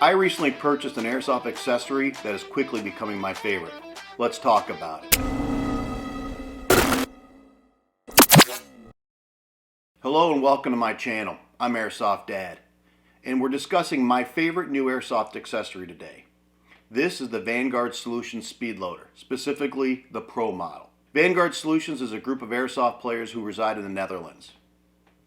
I recently purchased an airsoft accessory that is quickly becoming my favorite. Let's talk about it. Hello and welcome to my channel. I'm Airsoft Dad, and we're discussing my favorite new airsoft accessory today. This is the Vanguard Solutions Speedloader, specifically the Pro model. Vanguard Solutions is a group of airsoft players who reside in the Netherlands.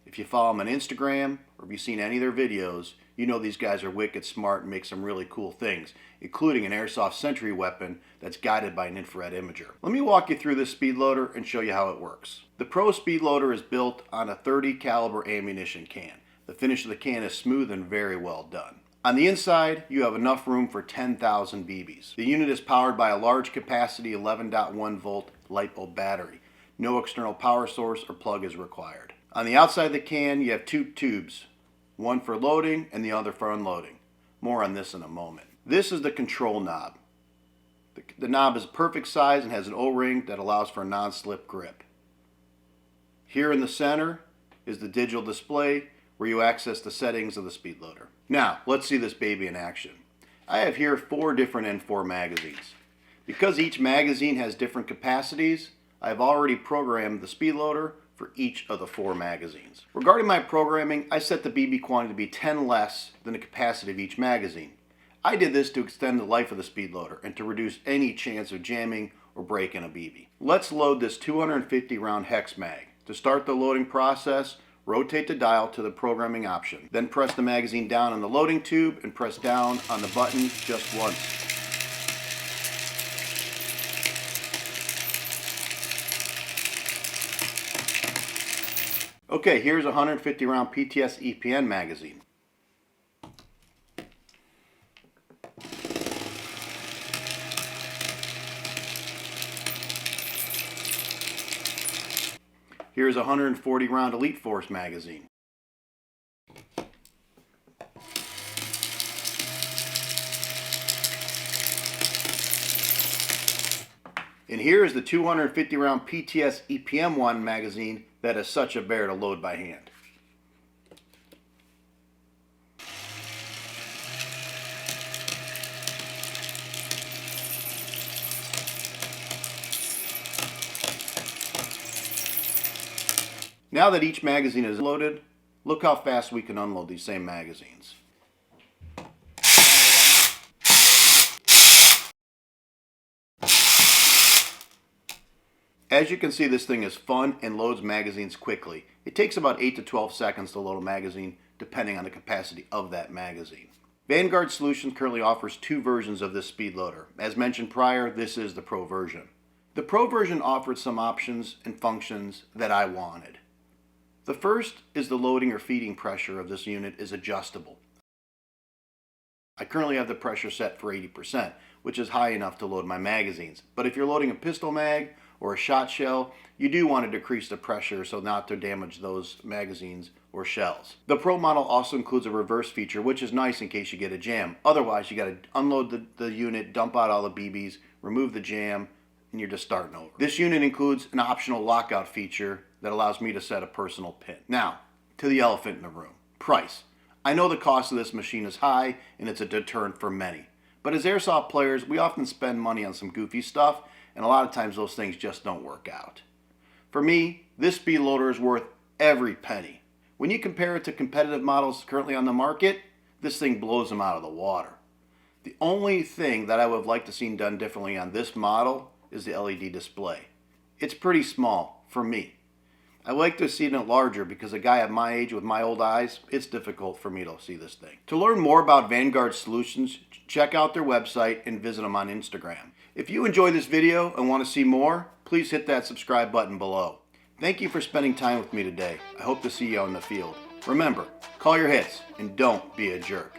If you follow them on Instagram or if you've seen any of their videos, you know these guys are wicked smart and make some really cool things, including an airsoft sentry weapon that's guided by an infrared imager. Let me walk you through this speedloader and show you how it works. The Pro Speedloader is built on a .30 caliber ammunition can. The finish of the can is smooth and very well done. On the inside, you have enough room for 10,000 BBs. The unit is powered by a large capacity 11.1 volt light bulb battery. No external power source or plug is required. On the outside of the can, you have two tubes, one for loading and the other for unloading. More on this in a moment. This is the control knob. The knob is perfect size and has an O-ring that allows for a non-slip grip. Here in the center is the digital display where you access the settings of the speedloader. Now, let's see this baby in action. I have here 4 different N4 magazines. Because each magazine has different capacities, I've already programmed the speedloader for each of the 4 magazines. Regarding my programming, I set the BB quantity to be 10 less than the capacity of each magazine. I did this to extend the life of the speedloader and to reduce any chance of jamming or breaking a BB. Let's load this 250 round hex mag. To start the loading process, rotate the dial to the programming option. Then press the magazine down on the loading tube and press down on the button just once. Okay, here's a 150 round PTS EPN magazine. Here's a 140 round Elite Force magazine. And here is the 250 round PTS EPM1 magazine that is such a bear to load by hand. Now that each magazine is loaded, look how fast we can unload these same magazines. As you can see, this thing is fun and loads magazines quickly. It takes about 8 to 12 seconds to load a magazine, depending on the capacity of that magazine. Vanguard Solutions currently offers 2 versions of this speedloader. As mentioned prior, this is the Pro version. The Pro version offered some options and functions that I wanted. The first is the loading or feeding pressure of this unit is adjustable. I currently have the pressure set for 80%, which is high enough to load my magazines. But if you're loading a pistol mag or a shot shell, you do want to decrease the pressure so not to damage those magazines or shells. The Pro model also includes a reverse feature, which is nice in case you get a jam. Otherwise, you got to unload the unit, dump out all the BBs, remove the jam, and you're just starting over. This unit includes an optional lockout feature that allows me to set a personal pin. Now, to the elephant in the room, price. I know the cost of this machine is high and it's a deterrent for many. But as airsoft players, we often spend money on some goofy stuff, and a lot of times those things just don't work out. For me, this speedloader is worth every penny. When you compare it to competitive models currently on the market, this thing blows them out of the water. The only thing that I would have liked to see done differently on this model is the LED display. It's pretty small for me. I like to see it larger because a guy at my age with my old eyes, it's difficult for me to see this thing. To learn more about Vanguard Solutions, check out their website and visit them on Instagram. If you enjoyed this video and want to see more, please hit that subscribe button below. Thank you for spending time with me today. I hope to see you on the field. Remember, call your hits and don't be a jerk.